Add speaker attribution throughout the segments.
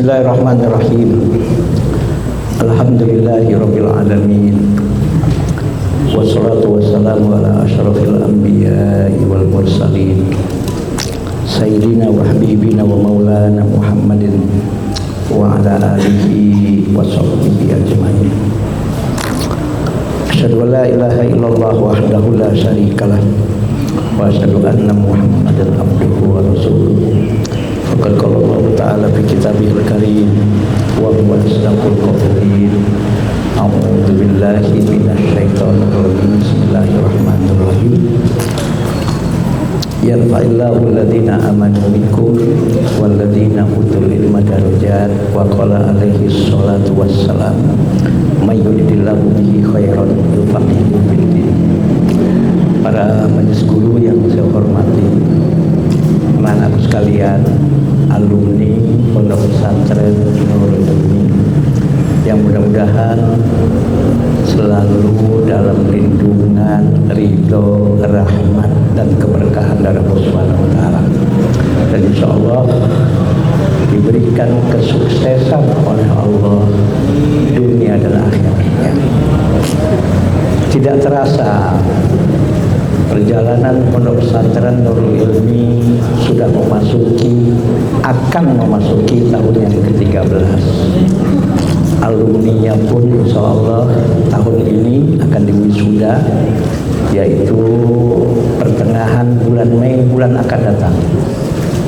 Speaker 1: Bismillahirrahmanirrahim. Alhamdulillahirabbil alamin. Wassalatu wassalamu ala asyrafil anbiya'i wal mursalin. Sayyidina wa habibina wa maulana Muhammadin wa ala alihi wa sahbihi ajmain. Asyhadu an la ilaha illallah wahdahu la syarikalah wa asyhadu anna Muhammadan abduhu wa rasuluh. Faqad qala Allah Ta'ala fi kitabihil karim wa huwa asdaqul qawlin. A'udzu billahi minasy syaithanir rajim. Bismillahirrahmanirrahim. Yarfa'illahu alladhina amanu minkum walladhina utul ilma darajat wa qala alaihi sholatu wassalam may yuridillahu bihi khairan yufaqihu fiddin. Para majelis guru yang saya hormati, anak-anakku sekalian, alumni Pondok Pesantren Nurul Ilmi, yang mudah-mudahan selalu dalam lindungan, ridho, rahmat dan keberkahan dari Allah Subhanahu wa Ta'ala, dan insya Allah diberikan kesuksesan oleh Allah dunia dan akhiratnya. Tidak terasa perjalanan Pondok Pesantren Nurul Ilmi akan memasuki tahun yang ke-13. Alumninya pun insya Allah tahun ini akan diwisuda, yaitu pertengahan bulan Mei bulan akan datang,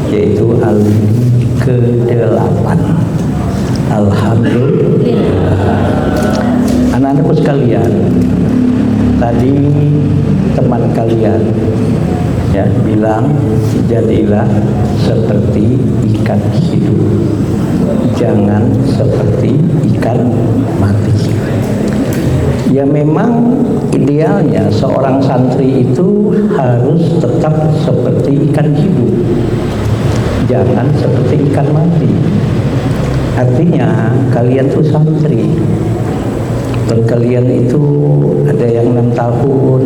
Speaker 1: yaitu alumni ke-8. Alhamdulillah. Anak-anakku sekalian, tadi teman kalian ya bilang jadilah seperti ikan hidup, jangan seperti ikan mati. Ya memang idealnya seorang santri itu harus tetap seperti ikan hidup, jangan seperti ikan mati. Artinya kalian tuh santri, dan kalian itu ada yang 6 tahun,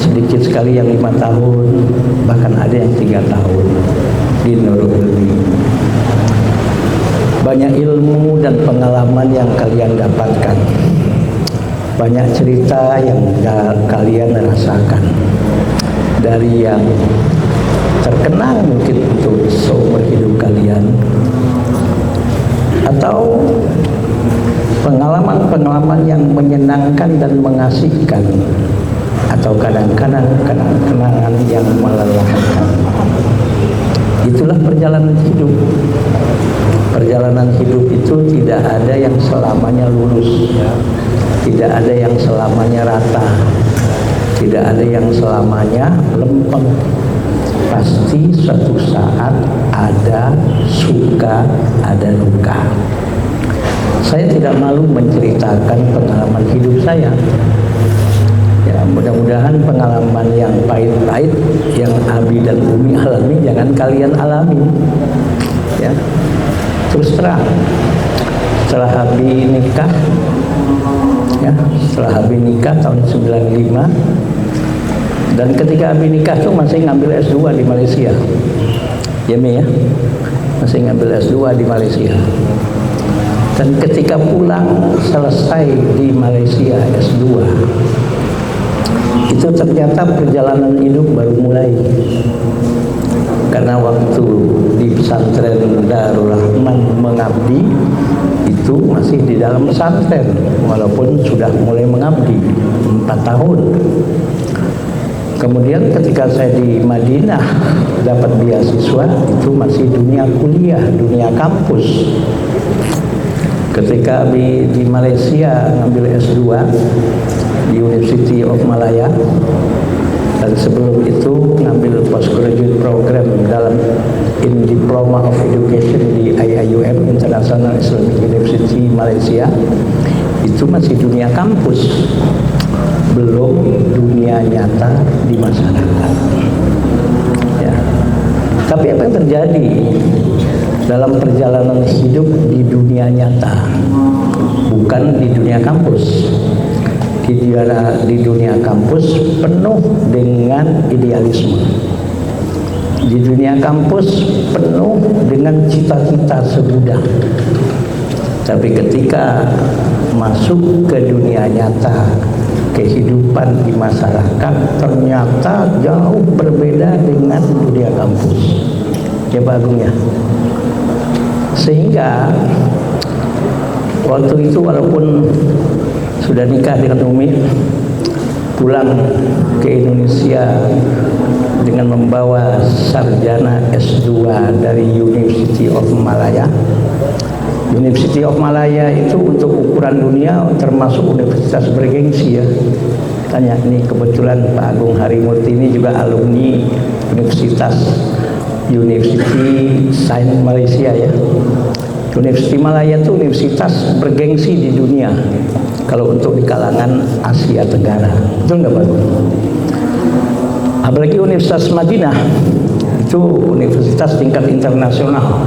Speaker 1: sedikit sekali yang 5 tahun, bahkan ada yang 3 tahun di Nurul Ilmi. Banyak ilmu dan pengalaman yang kalian dapatkan, banyak cerita yang kalian rasakan, dari yang terkenang mungkin untuk seumur hidup kalian, atau pengalaman-pengalaman yang menyenangkan dan mengasihkan, atau kadang-kadang kenangan yang melelahkan. Itulah perjalanan hidup. Perjalanan hidup itu tidak ada yang selamanya lurus, tidak ada yang selamanya rata, tidak ada yang selamanya lempeng. Pasti suatu saat ada suka, ada duka. Saya tidak malu menceritakan pengalaman hidup saya. Ya, mudah-mudahan pengalaman yang pahit-pahit yang Abi dan Umi alami jangan kalian alami. Ya, terus terang, setelah Abi nikah, ya, setelah Abi nikah tahun 95, dan ketika Abi nikah tuh masih ngambil S2 di Malaysia. Ya Mi ya, masih ngambil S2 di Malaysia. Dan ketika pulang selesai di Malaysia S2, itu ternyata perjalanan hidup baru mulai. Karena waktu di pesantren Darul Rahman mengabdi itu masih di dalam pesantren, walaupun sudah mulai mengabdi 4 tahun. Kemudian ketika saya di Madinah dapat beasiswa, itu masih dunia kuliah, dunia kampus. Ketika di Malaysia ngambil S2 di University of Malaya, dan sebelum itu ngambil postgraduate program dalam in Diploma of Education di IIUM, International Islamic University Malaysia. Itu masih dunia kampus, belum dunia nyata di masyarakat. Ya. Tapi apa yang terjadi dalam perjalanan hidup di dunia nyata, bukan di dunia kampus? Di dunia kampus penuh dengan idealisme. Di dunia kampus penuh dengan cita-cita sebudak. Tapi ketika masuk ke dunia nyata, kehidupan di masyarakat ternyata jauh berbeda dengan dunia kampus. Ya Pak Agung ya. Sehingga waktu itu walaupun sudah nikah dengan Umi, pulang ke Indonesia dengan membawa sarjana S2 dari University of Malaya. University of Malaya itu untuk ukuran dunia termasuk universitas bergengsi ya. Tanya, ini kebetulan Pak Agung Harimurti ini juga alumni University Sains Malaysia ya. University Malaya itu universitas bergengsi di dunia kalau untuk di kalangan Asia Tenggara. Betul nggak Pak? Apalagi Universitas Madinah itu universitas tingkat internasional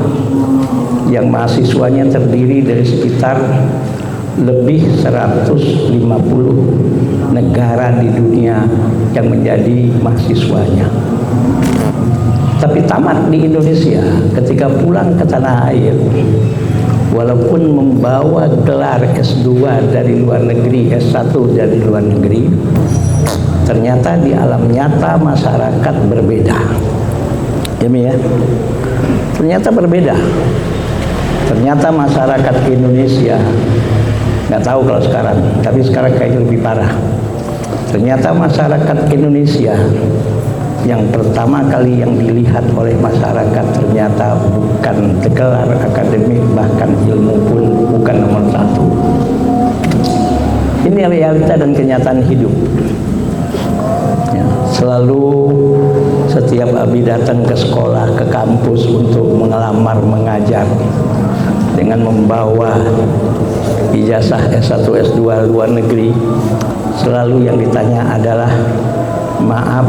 Speaker 1: yang mahasiswanya terdiri dari sekitar lebih 150 negara di dunia yang menjadi mahasiswanya. Tapi tamat di Indonesia, ketika pulang ke tanah air, walaupun membawa gelar S2 dari luar negeri, S1 dari luar negeri, ternyata di alam nyata masyarakat berbeda. Ya, ternyata berbeda. Ternyata masyarakat Indonesia, nggak tahu kalau sekarang, tapi sekarang kayaknya lebih parah. Ternyata masyarakat Indonesia yang pertama kali yang dilihat oleh masyarakat ternyata bukan gelar akademik, bahkan ilmu pun bukan nomor satu. Ini realita dan kenyataan hidup. Ya, selalu setiap Abi datang ke sekolah, ke kampus untuk mengelamar mengajar dengan membawa ijazah S1, S2 luar negeri, selalu yang ditanya adalah, maaf,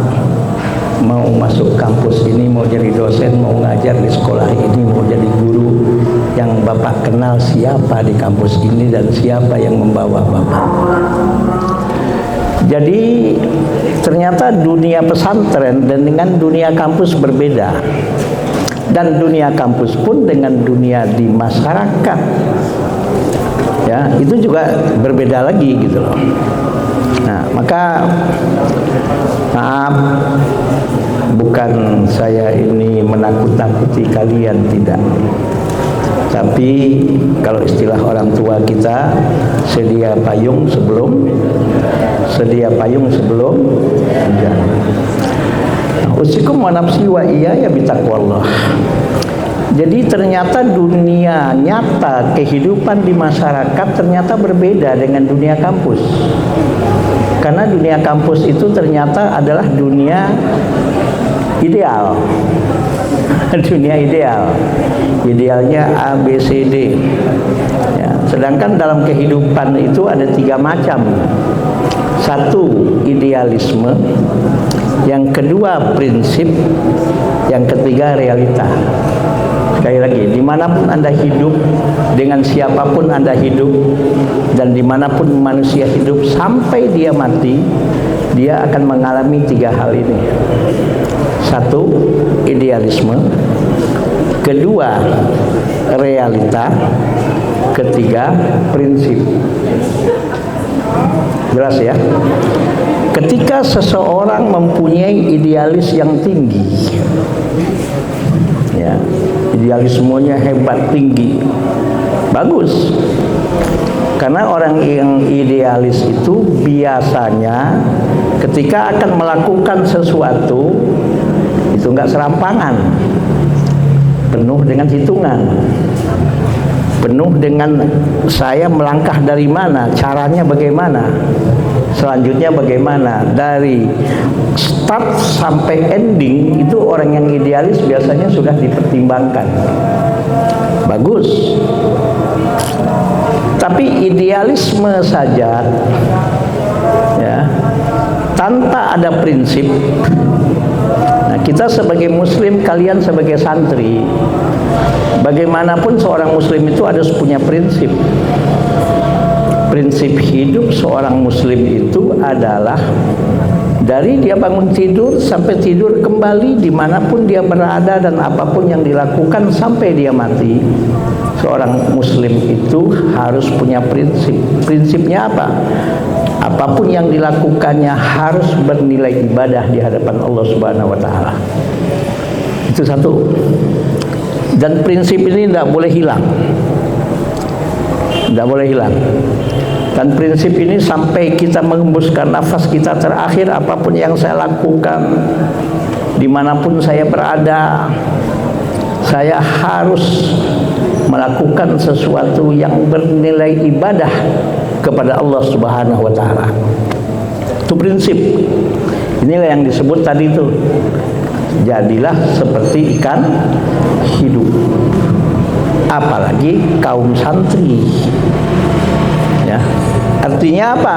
Speaker 1: mau masuk kampus ini, mau jadi dosen, mau ngajar di sekolah ini, mau jadi guru, yang Bapak kenal siapa di kampus ini dan siapa yang membawa Bapak. Jadi ternyata dunia pesantren dan dengan dunia kampus berbeda, dan dunia kampus pun dengan dunia di masyarakat ya itu juga berbeda lagi gitu loh. Nah, maka maaf, bukan saya ini menakut-nakuti kalian, tidak. Tapi kalau istilah orang tua kita, sedia payung sebelum hujan. Usikum wa nafsi wa iyaya bitaqwallah. Jadi ternyata dunia nyata kehidupan di masyarakat ternyata berbeda dengan dunia kampus. Karena dunia kampus itu ternyata adalah dunia ideal. Dunia ideal. Idealnya A, B, C, D. Ya, sedangkan dalam kehidupan itu ada 3 macam. 1, idealisme. Yang kedua, prinsip. Yang ketiga, realita. Sekali lagi, dimanapun Anda hidup, dengan siapapun Anda hidup, dan dimanapun manusia hidup sampai dia mati, dia akan mengalami 3 hal ini. 1, idealisme. Kedua, realita. Ketiga, prinsip. Jelas ya? Ketika seseorang mempunyai idealis yang tinggi, ya, idealismenya hebat, tinggi, bagus. Karena orang yang idealis itu biasanya ketika akan melakukan sesuatu itu enggak serampangan, penuh dengan hitungan, penuh dengan saya melangkah dari mana, caranya bagaimana, selanjutnya bagaimana, dari start sampai ending. Itu orang yang idealis biasanya sudah dipertimbangkan. Bagus. Tapi idealisme saja ya, tanpa ada prinsip. Nah, kita sebagai muslim, kalian sebagai santri, bagaimanapun seorang muslim itu harus punya prinsip. Prinsip hidup seorang muslim itu adalah Dari dia bangun tidur sampai tidur kembali, dimanapun dia berada dan apapun yang dilakukan sampai dia mati, seorang muslim itu harus punya prinsip. Prinsipnya apa? Apapun yang dilakukannya harus bernilai ibadah di hadapan Allah Subhanahu wa taala. Itu satu. Dan prinsip ini tidak boleh hilang. Tidak boleh hilang. Dan prinsip ini sampai kita mengembuskan nafas kita terakhir, apapun yang saya lakukan, dimanapun saya berada, saya harus melakukan sesuatu yang bernilai ibadah kepada Allah Subhanahu wa taala. Itu prinsip. Inilah yang disebut tadi itu, jadilah seperti ikan hidup. Apalagi kaum santri. Ya. Artinya apa?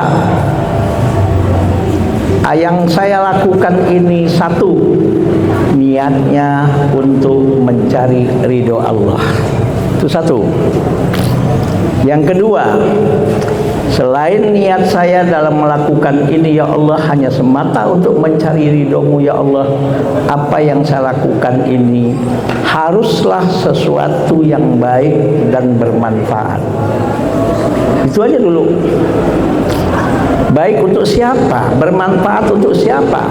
Speaker 1: Yang saya lakukan ini satu, niatnya untuk mencari ridho Allah. Itu satu. Yang kedua, selain niat saya dalam melakukan ini, ya Allah, hanya semata untuk mencari ridho-Mu, ya Allah, apa yang saya lakukan ini haruslah sesuatu yang baik dan bermanfaat. Itu aja dulu. Baik untuk siapa? Bermanfaat untuk siapa?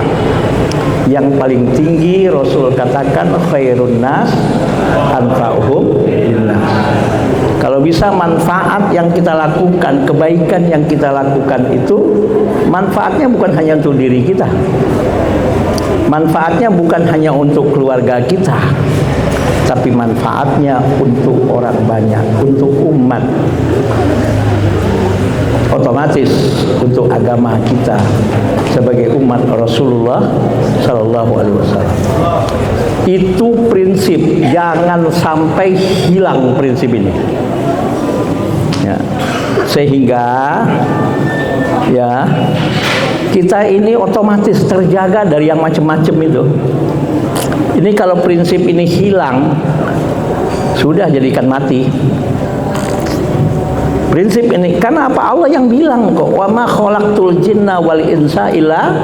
Speaker 1: Yang paling tinggi Rasul katakan khairun nas anfa'uhum linnas. Kalau bisa manfaat yang kita lakukan, kebaikan yang kita lakukan itu manfaatnya bukan hanya untuk diri kita. Manfaatnya bukan hanya untuk keluarga kita, tapi manfaatnya untuk orang banyak, untuk umat. Otomatis untuk agama kita sebagai umat Rasulullah Sallallahu Alaihi Wasallam. Itu prinsip, jangan sampai hilang prinsip ini. Ya. Sehingga ya kita ini otomatis terjaga dari yang macam-macam itu. Ini kalau prinsip ini hilang, sudah jadikan mati. Prinsip ini, karena apa? Allah yang bilang kok, wa ma khalaqtul jinna wal insa illa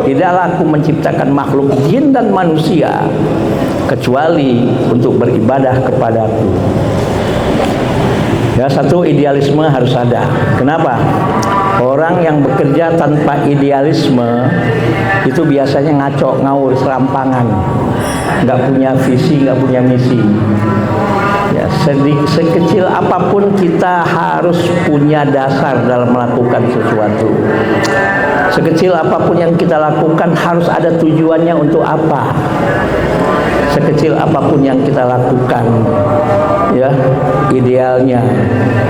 Speaker 1: tidaklah aku menciptakan makhluk jin dan manusia kecuali untuk beribadah kepadaku. Ya, satu, idealisme harus ada. Kenapa? Orang yang bekerja tanpa idealisme itu biasanya ngaco, ngawur, serampangan, nggak punya visi, nggak punya misi. Ya, sekecil apapun kita harus punya dasar dalam melakukan sesuatu. Sekecil apapun yang kita lakukan harus ada tujuannya untuk apa. Sekecil apapun yang kita lakukan, ya, idealnya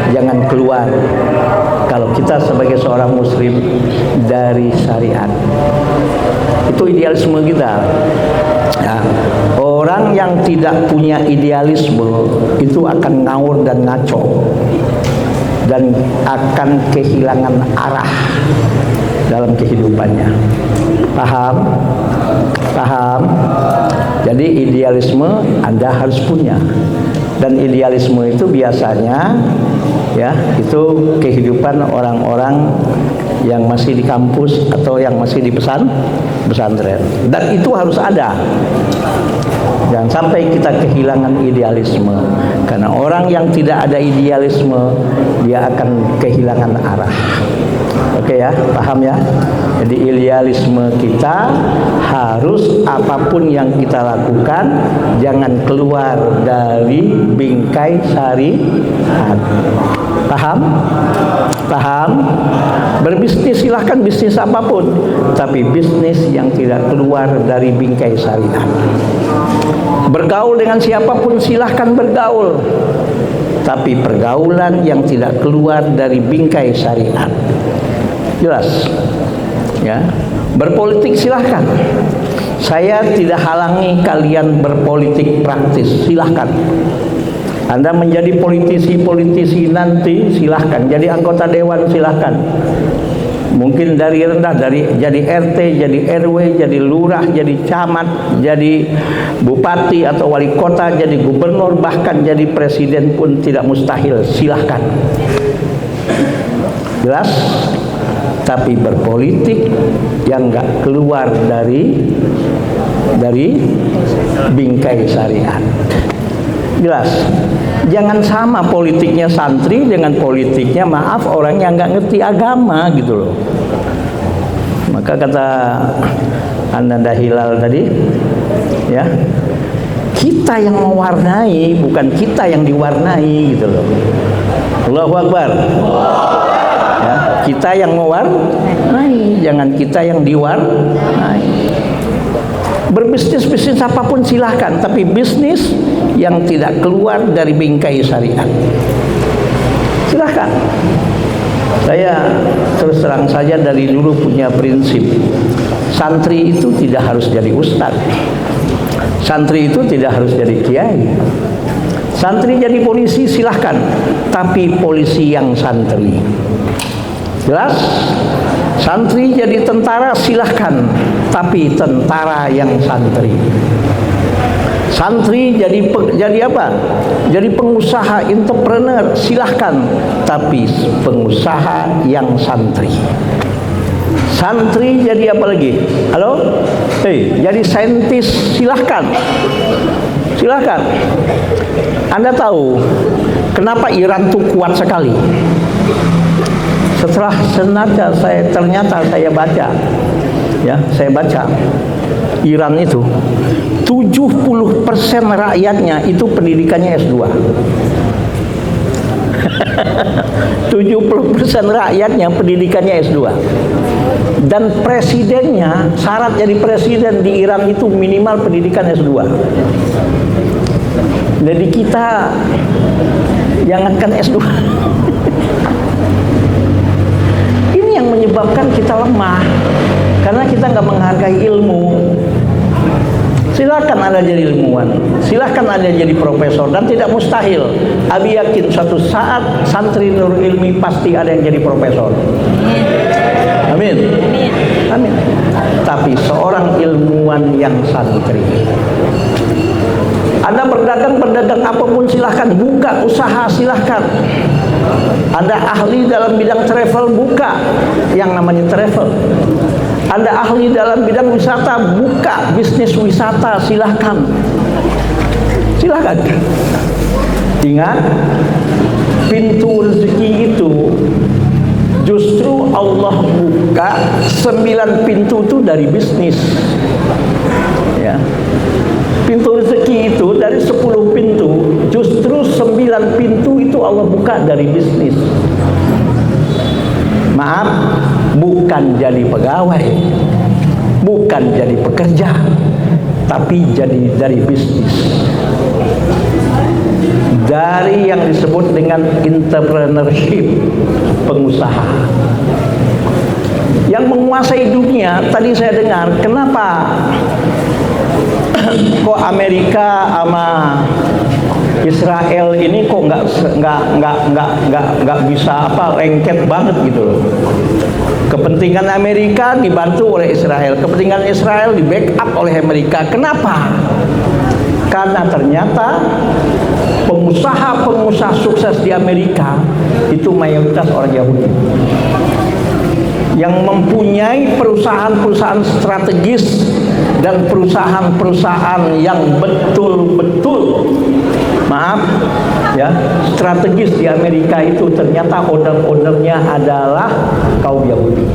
Speaker 1: jangan keluar kalau kita sebagai seorang muslim dari syariat. Itu idealisme kita. Ya, orang yang tidak punya idealisme itu akan ngawur dan ngaco dan akan kehilangan arah dalam kehidupannya. Paham? Paham? Jadi idealisme Anda harus punya. Dan idealisme itu biasanya ya, itu kehidupan orang-orang yang masih di kampus atau yang masih di pesantren. Dan itu harus ada. Jangan sampai kita kehilangan idealisme. Karena orang yang tidak ada idealisme, dia akan kehilangan arah. Oke ya, paham ya? Jadi idealisme kita harus apapun yang kita lakukan jangan keluar dari bingkai syariat. Paham? Paham? Berbisnis silahkan bisnis apapun, tapi bisnis yang tidak keluar dari bingkai syariat. Bergaul dengan siapapun silahkan bergaul, tapi pergaulan yang tidak keluar dari bingkai syariat. Jelas? Ya. Berpolitik silahkan. Saya tidak halangi kalian berpolitik praktis, silahkan. Anda menjadi politisi nanti silahkan, jadi anggota dewan silahkan. Mungkin dari rendah, jadi RT, jadi RW, jadi lurah, jadi camat, jadi bupati atau wali kota, jadi gubernur, bahkan jadi presiden pun tidak mustahil, silahkan. Jelas? Tapi berpolitik yang nggak keluar dari bingkai syariat. Jelas? Jangan sama politiknya santri dengan politiknya maaf orang yang nggak ngerti agama gitu loh. Maka kata Ananda Hilal tadi, ya, kita yang mewarnai, bukan kita yang diwarnai gitu loh. Allahu Akbar. Ya, kita yang mewarnai, jangan kita yang diwarnai. Berbisnis apapun silahkan, tapi bisnis yang tidak keluar dari bingkai syariat silahkan. Saya terus terang saja dari dulu punya prinsip, santri itu tidak harus jadi ustadz, santri itu tidak harus jadi kiai. Santri jadi polisi silahkan, tapi polisi yang santri. Jelas? Santri jadi tentara silahkan, tapi tentara yang santri. Santri jadi apa? Jadi pengusaha, entrepreneur silahkan, tapi pengusaha yang santri. Santri jadi apa lagi? Halo? Jadi saintis silahkan. Silahkan. Anda tahu kenapa Iran tuh kuat sekali? Setelah ternyata saya baca, ya, saya baca Iran itu 70% rakyatnya itu pendidikannya S2. 70% rakyatnya pendidikannya S2. Dan presidennya, syarat jadi presiden di Iran itu minimal pendidikan S2. Jadi kita jangankan S2. Ini yang menyebabkan kita lemah, karena kita nggak menghargai ilmu. Silakan Anda jadi ilmuwan, silakan Anda jadi profesor, dan tidak mustahil. Abi yakin suatu saat santri Nurul Ilmi pasti ada yang jadi profesor. Amin. Amin. Tapi seorang ilmuwan yang santri. Anda berdagang apapun silahkan, buka usaha silahkan. Anda ahli dalam bidang travel, buka yang namanya travel. Anda ahli dalam bidang wisata, buka bisnis wisata silahkan. Silahkan. Ingat, pintu rezeki itu justru Allah buka 9 pintu itu dari bisnis. Ya. Pintu rezeki itu dari 10 pintu, justru 9 pintu itu Allah buka dari bisnis. Maaf, bukan jadi pegawai, bukan jadi pekerja, tapi jadi dari bisnis. Dari yang disebut dengan entrepreneurship, pengusaha. Yang menguasai dunia, tadi saya dengar, kenapa kok Amerika sama Israel ini kok nggak bisa lengket banget gitu loh. Kepentingan Amerika dibantu oleh Israel, kepentingan Israel di backup oleh Amerika. Kenapa? Karena ternyata pengusaha sukses di Amerika itu mayoritas orang Yahudi yang mempunyai perusahaan-perusahaan strategis dan perusahaan-perusahaan yang betul-betul, maaf ya, strategis di Amerika itu ternyata owner-ownernya adalah kaum Yahudi,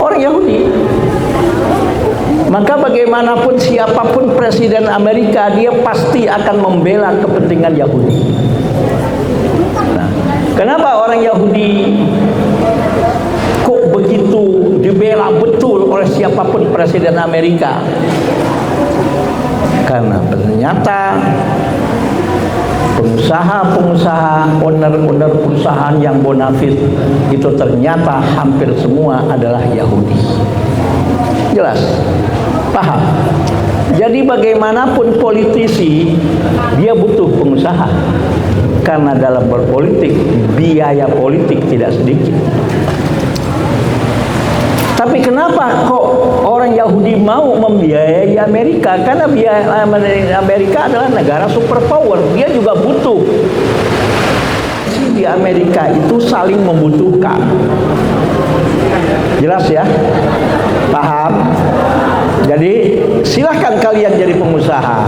Speaker 1: orang Yahudi. Maka bagaimanapun siapapun presiden Amerika, dia pasti akan membela kepentingan Yahudi. Nah, kenapa orang Yahudi kok begitu dibela betul oleh siapapun presiden Amerika? Karena ternyata pengusaha-pengusaha, owner-owner perusahaan yang bonafit itu ternyata hampir semua adalah Yahudi. Jelas? Paham? Jadi bagaimanapun politisi, dia butuh pengusaha. Karena dalam berpolitik, biaya politik tidak sedikit. Tapi kenapa kok orang Yahudi mau membiayai Amerika? Karena Amerika adalah negara superpower. Dia juga butuh. Di Amerika itu saling membutuhkan. Jelas ya? Paham? Jadi silahkan kalian jadi pengusaha.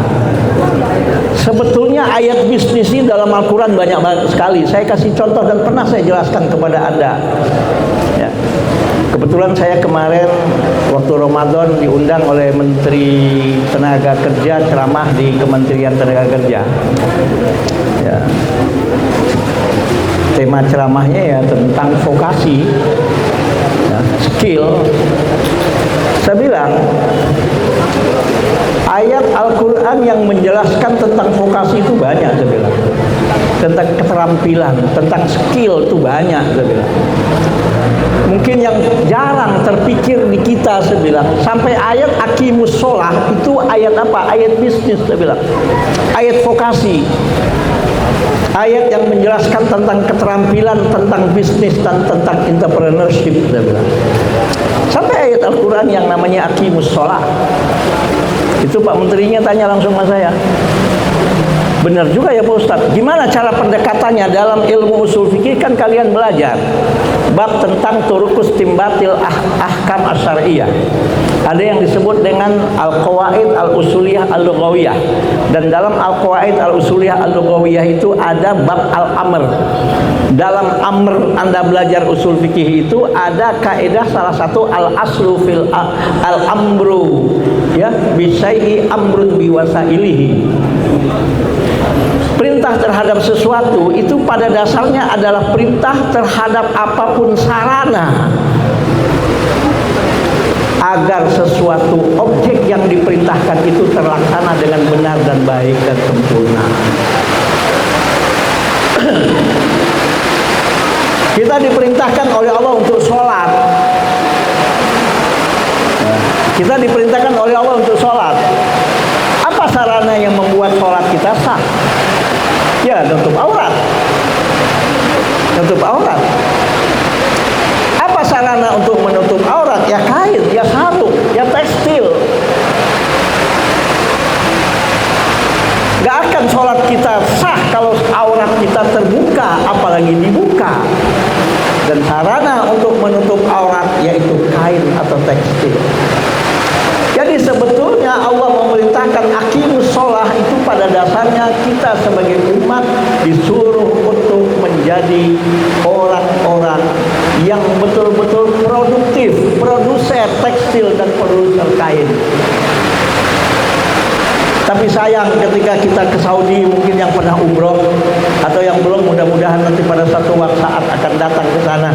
Speaker 1: Sebetulnya ayat bisnis ini dalam Al-Quran banyak sekali. Saya kasih contoh dan pernah saya jelaskan kepada Anda ya. Kebetulan saya kemarin waktu Ramadan diundang oleh Menteri Tenaga Kerja ceramah di Kementerian Tenaga Kerja ya. Tema ceramahnya ya tentang vokasi ya, skill. Saya bilang ayat Al-Quran yang menjelaskan tentang vokasi itu banyak, saya bilang. Tentang keterampilan, tentang skill itu banyak, saya bilang. Mungkin yang jarang terpikir di kita, saya bilang. Sampai ayat Aqimus Sholah itu ayat apa? Ayat bisnis, saya bilang. Ayat vokasi. Ayat yang menjelaskan tentang keterampilan, tentang bisnis, dan tentang entrepreneurship, saya bilang. Sampai ayat Al-Quran yang namanya Aqimus Sholah. Itu Pak Menterinya tanya langsung sama saya. Benar juga ya Pak Ustadz. Gimana cara pendekatannya dalam ilmu usul fikih? Kan kalian belajar bab tentang turukus timbatil ahkam asyariyah. Ada yang disebut dengan al-qawaid al-usuliyah al-lughawiyah. Dan dalam al-qawaid al-usuliyah al-lughawiyah itu ada bab al-amr. Dalam amr Anda belajar usul fikih itu ada kaidah salah satu al-aslu fil al-amru ya bisyai'i amrun biwasailihi. Perintah terhadap sesuatu itu pada dasarnya adalah perintah terhadap apapun sarana agar sesuatu objek yang diperintahkan itu terlaksana dengan benar dan baik dan sempurna. Kita diperintahkan oleh Allah untuk sholat. Kita diperintahkan oleh Allah untuk sholat. Apa sarana yang membuat sholat kita sah? Ya, nutup aurat. Nutup aurat. Apa sarana untuk menutup aurat? Ya kain, ya sarung, ya tekstil. Gak akan sholat kita sah kalau aurat kita terbuka, apalagi dibuka. Dan sarana untuk menutup aurat yaitu kain atau tekstil. Jadi sebetulnya Allah memerintahkan Aqimus Sholah itu pada dasarnya kita sebagai umat disuruh untuk menjadi orang-orang yang betul-betul produktif, produser tekstil dan produser kain. Tapi sayang ketika kita ke Saudi, mungkin yang pernah umroh atau yang belum, mudah-mudahan nanti pada satu saat akan datang ke sana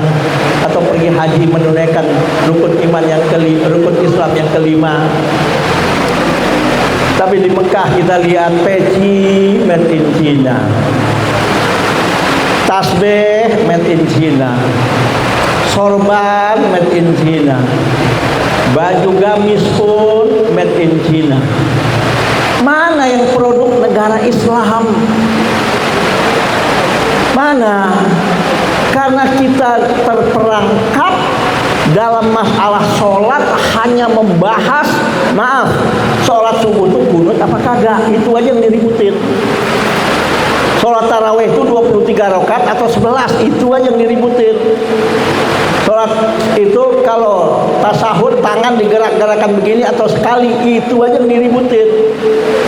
Speaker 1: atau pergi haji menunaikan rukun iman yang rukun Islam yang kelima. Tapi di Mekah kita lihat peci made in China, tasbih made in China, sorban made in China, baju gamis pun made in China. Mana yang produk negara Islam? Mana? Karena kita terperangkap dalam masalah sholat hanya membahas, maaf, sholat subuh itu kunut apa kagak? Itu aja yang diributin. Sholat tarawih itu 23 rakaat atau 11, itu aja yang diributin. Sholat itu kalau tasahud tangan digerak-gerakan begini atau sekali, itu aja yang diributin.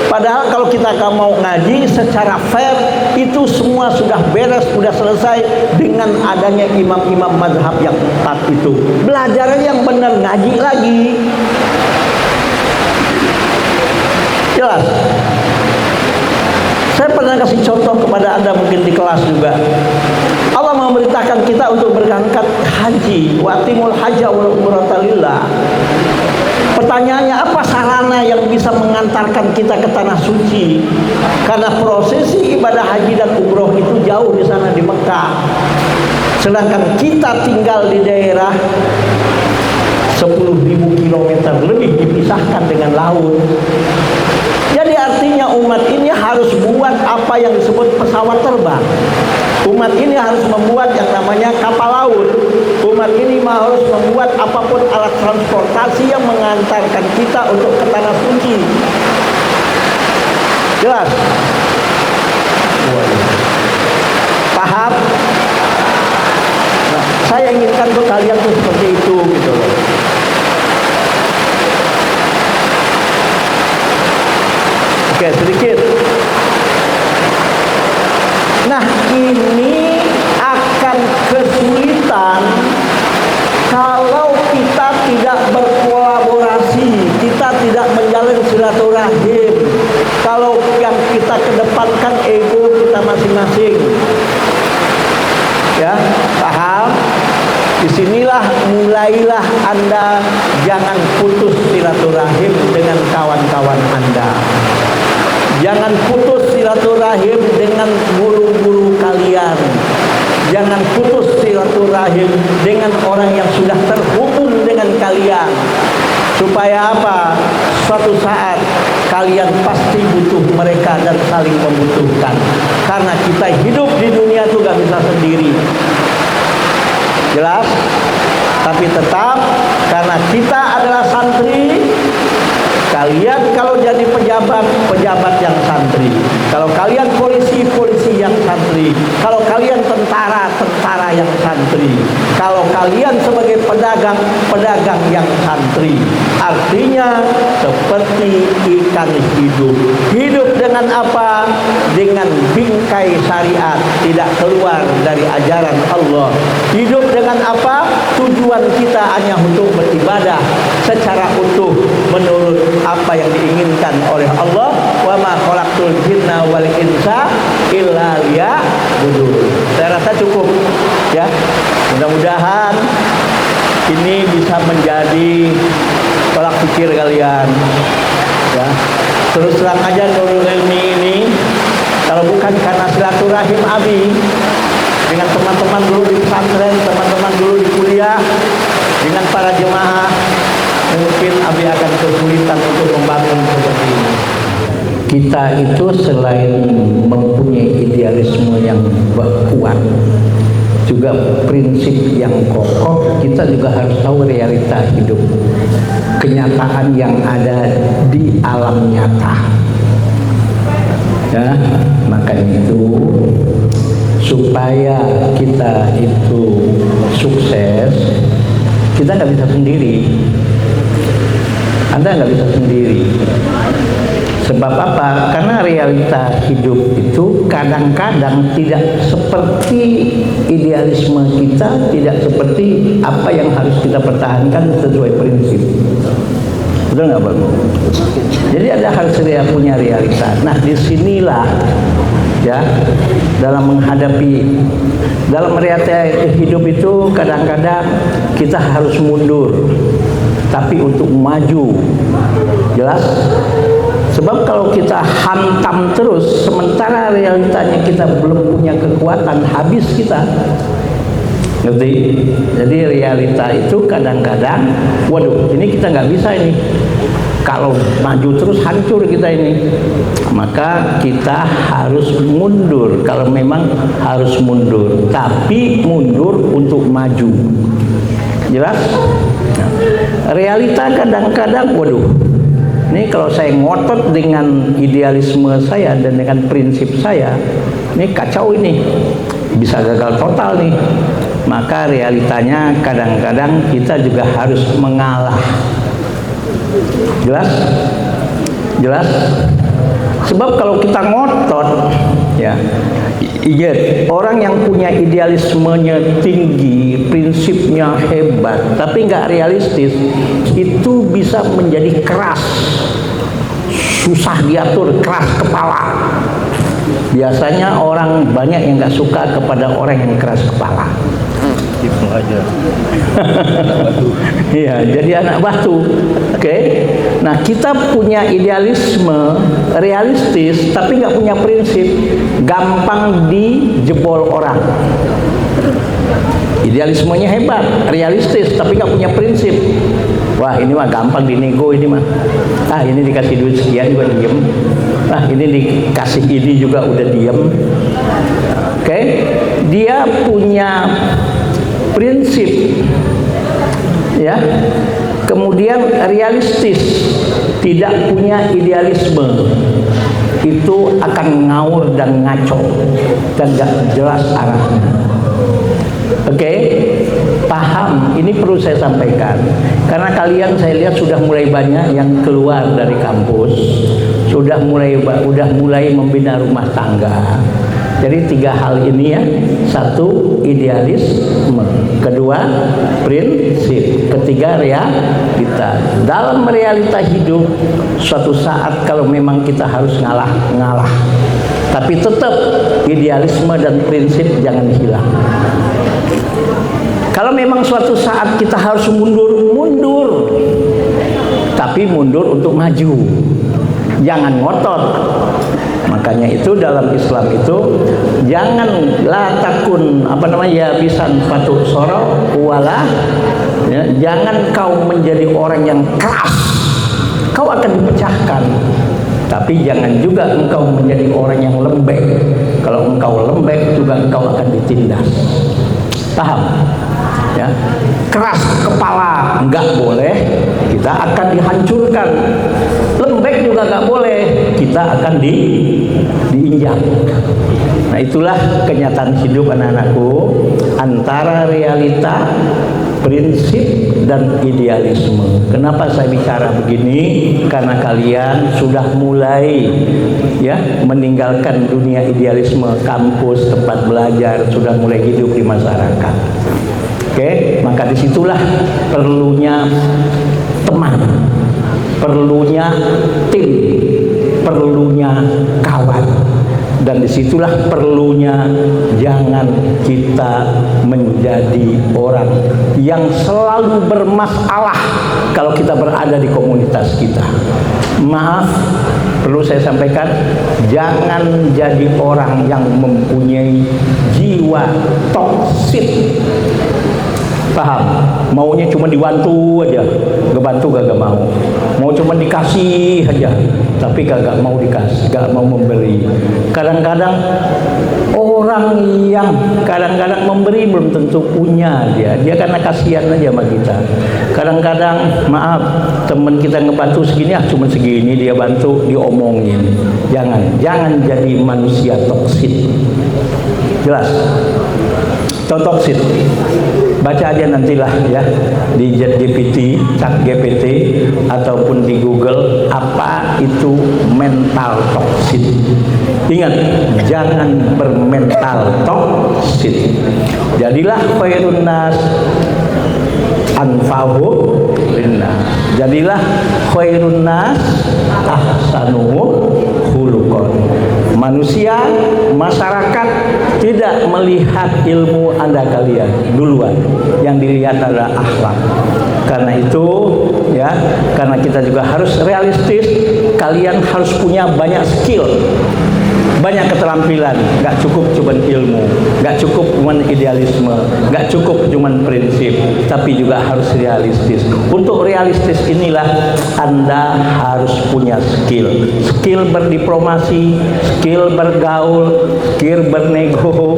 Speaker 1: Padahal kalau kita mau ngaji secara fair, itu semua sudah beres, sudah selesai dengan adanya imam-imam mazhab yang tepat itu. Belajar aja yang benar, ngaji lagi. Jelas? Saya pernah kasih contoh kepada Anda mungkin di kelas juga. Allah memerintahkan kita untuk berangkat haji, wa atimul hajja wal umrata lillah. Pertanyaannya, apa sarana yang bisa mengantarkan kita ke tanah suci? Karena prosesi ibadah haji dan umroh itu jauh di sana di Mekah. Sedangkan kita tinggal di daerah 10.000 kilometer lebih dipisahkan dengan laut. Jadi artinya umat ini harus buat apa yang disebut pesawat terbang. Umat ini harus membuat yang namanya kapal laut. Umat ini harus membuat apapun alat transportasi yang mengantarkan kita untuk ke tanah suci. Jelas? Paham? saya inginkan untuk kalian tuh seperti itu gitu loh. Oke, sedikit. Nah, ini akan kesulitan kalau kita tidak berkolaborasi, kita tidak menjalin silaturahim. Kalau yang kita kedepankan ego kita masing-masing. Ya, paham? Disinilah mulailah Anda jangan putus silaturahim dengan kawan-kawan Anda. Jangan putus silaturahim dengan guru-guru kalian. Jangan putus silaturahim dengan orang yang sudah terhubung dengan kalian. Supaya apa? Suatu saat kalian pasti butuh mereka dan saling membutuhkan. Karena kita hidup di dunia itu gak bisa sendiri. Jelas? Tapi tetap karena kita adalah santri, kalian kalau jadi pejabat, pejabat yang santri. Kalau kalian polisi, polisi yang santri. Kalau kalian tentara, tentara yang santri. Kalau kalian sebagai pedagang, pedagang yang santri. Artinya seperti ikan hidup. Hidup dengan apa? Dengan bingkai syariat, tidak keluar dari ajaran Allah. Hidup dengan apa? Tujuan kita hanya untuk beribadah secara utuh menurut apa yang diinginkan oleh Allah. Wa ma khalaqtul jinna wal insa illa liya'budun. Saya rasa cukup ya. Mudah-mudahan ini bisa menjadi tolak pikir kalian ya. Terus terang aja Nurul Ilmi ini kalau bukan karena silaturahim Abi dengan teman-teman dulu di pesantren, teman-teman dulu di kuliah, dengan para jemaah, mungkin Abi akan kesulitan untuk membangun seperti ini. Kita itu selain mempunyai idealisme yang kuat, juga prinsip yang kokoh, kita juga harus tahu realita hidup, kenyataan yang ada di alam nyata. Ya, makanya itu supaya kita itu sukses, kita nggak bisa sendiri. Anda nggak bisa sendiri. Sebab apa? Karena realita hidup itu kadang-kadang tidak seperti idealisme kita, tidak seperti apa yang harus kita pertahankan sesuai prinsip. Betul nggak Bang? Jadi ada hal yang punya realita. Nah, disinilah ya dalam menghadapi dalam realita hidup itu kadang-kadang kita harus mundur, tapi untuk maju. Jelas? Sebab kalau kita hantam terus, sementara realitanya kita belum punya kekuatan, habis kita. Ngerti? Jadi realita itu kadang-kadang, waduh, ini kita nggak bisa ini. Kalau maju terus hancur kita ini. Maka kita harus mundur. Kalau memang harus mundur, tapi mundur untuk maju. Jelas? Nah, realita kadang-kadang, waduh. Ini kalau saya ngotot dengan idealisme saya dan dengan prinsip saya, ini kacau ini, bisa gagal total nih. Maka realitanya kadang-kadang kita juga harus mengalah. Jelas? Jelas? Sebab kalau kita ngotot, ya, ingat, orang yang punya idealismenya tinggi, prinsipnya hebat, tapi nggak realistis, itu bisa menjadi keras, susah diatur, keras kepala. Biasanya orang banyak yang nggak suka kepada orang yang keras kepala. Itu aja. Iya, jadi anak batu. Oke. Nah, kita punya idealisme realistis, tapi nggak punya prinsip, gampang dijebol orang. Idealismenya hebat, realistis, tapi nggak punya prinsip. Wah, ini mah gampang dinego ini mah. Ah, ini dikasih duit sekian juga diem. Nah, ini dikasih ini juga udah diem. Oke. Dia punya prinsip, ya, kemudian realistis, tidak punya idealisme, itu akan ngawur dan ngaco dan gak jelas arahnya. Oke.
Speaker 2: paham, ini perlu saya sampaikan karena kalian saya lihat sudah mulai banyak yang keluar dari kampus, sudah mulai membina rumah tangga. Jadi 3 hal ini ya. 1, idealisme, 2, prinsip, 3, realita. Dalam realita hidup, suatu saat kalau memang kita harus ngalah. Tapi tetap idealisme dan prinsip jangan hilang. Kalau memang suatu saat kita harus mundur. Tapi mundur untuk maju. Jangan ngotot. Makanya itu dalam Islam itu jangan la takun bisan patu soro wala ya, jangan kau menjadi orang yang keras, kau akan dipecahkan. Tapi jangan juga engkau menjadi orang yang lembek. Kalau engkau lembek juga engkau akan ditindas. Paham? Ya, keras kepala enggak boleh, kita akan dihancurkan. Lembek juga enggak boleh, kita akan diinjak. Nah, itulah kenyataan hidup anak-anakku, antara realita, prinsip dan idealisme. Kenapa saya bicara begini? Karena kalian sudah mulai ya meninggalkan dunia idealisme, kampus, tempat belajar, sudah mulai hidup di masyarakat. Oke, maka disitulah perlunya teman, perlunya tim, perlunya kawan, dan disitulah perlunya jangan kita menjadi orang yang selalu bermasalah kalau kita berada di komunitas kita. Maaf, perlu saya sampaikan, jangan jadi orang yang mempunyai jiwa toksik. Paham? Maunya cuma dibantu aja, ngebantu gak mau. Mau cuma dikasih aja, tapi gak mau dikasih, gak mau memberi. Kadang-kadang orang yang kadang-kadang memberi belum tentu punya dia karena kasihan aja sama kita. Kadang-kadang maaf, teman kita ngebantu segini, cuma segini dia bantu, diomongin. Jangan jadi manusia toksik. Jelas? Toksik. Baca aja nantilah ya di ChatGPT, ataupun di Google apa itu mental toksik. Ingat, jangan bermental toksik. Jadilah khairun nas anfa'uhum linnas. Jadilah khairun nas ahsanuhum khuluqan. Manusia, masyarakat tidak melihat ilmu Anda kalian duluan, yang dilihat adalah akhlak. Karena itu ya, karena kita juga harus realistis, kalian harus punya banyak skill, banyak keterampilan. Gak cukup cuman ilmu, gak cukup cuman idealisme, gak cukup cuman prinsip, tapi juga harus realistis. Untuk realistis inilah Anda harus punya skill berdiplomasi, skill bergaul, skill bernego,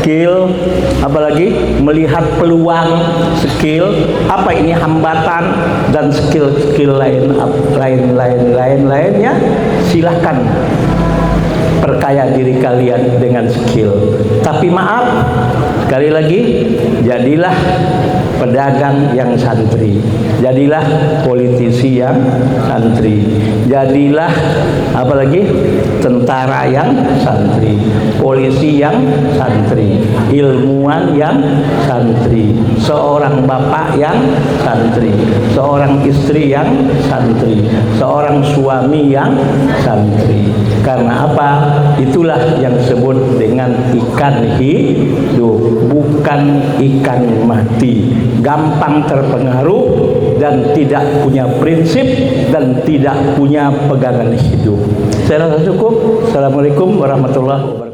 Speaker 2: skill apalagi melihat peluang, skill apa ini hambatan, dan skill lainnya. Silahkan perkaya diri kalian dengan skill. Tapi maaf, sekali lagi, jadilah pedagang yang santri, jadilah politisi yang santri, jadilah apalagi tentara yang santri, polisi yang santri, ilmuwan yang santri, seorang bapak yang santri, seorang istri yang santri, seorang suami yang santri. Karena apa? Itulah yang disebut dengan ikan hidup, bukan ikan mati. Gampang terpengaruh dan tidak punya prinsip dan tidak punya pegangan hidup. Saya rasa cukup. Assalamualaikum warahmatullahi wabarakatuh.